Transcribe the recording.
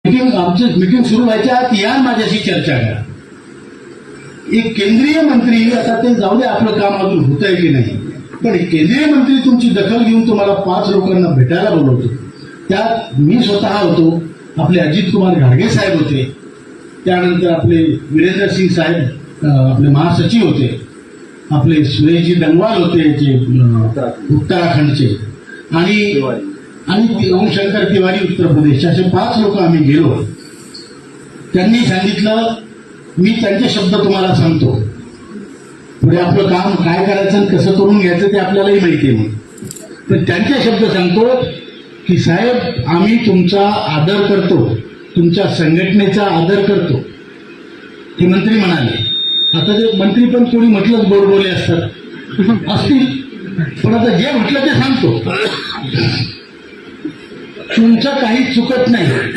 Meeting सुरू व्हायच्या आत या माझ्याशी चर्चा करा. एक केंद्रीय मंत्री, आता ते जाऊ दे आपलं काम अजून होत आहे की नाही, पण केंद्रीय मंत्री तुमची दखल घेऊन तुम्हाला 5 लोकांना भेटायला बोलवतो. त्यात मी स्वतः होतो, आपले अजित कुमार घाडगे साहेब होते, त्यानंतर आपले वीरेंद्र सिंग साहेब आपले महासचिव होते, आपले सुरेशजी डंगवाल होते जे उत्तराखंडचे, आणि ओमशंकर तिवारी उत्तर प्रदेश, असे 5 लोक आम्ही गेलो. त्यांनी सांगितलं, मी त्यांचे शब्द तुम्हाला सांगतो, पुढे आपलं काम काय करायचं आणि कसं करून घ्यायचं ते आपल्यालाही माहिती आहे. पण त्यांचे शब्द सांगतो की साहेब, आम्ही तुमचा आदर करतो, तुमच्या संघटनेचा आदर करतो. हे मंत्री म्हणाले. आता ते मंत्री पण कोणी म्हटलंच गोड बोले असतील, पण आता जे म्हटलं ते सांगतो, तुमचं काही चुकत नाही.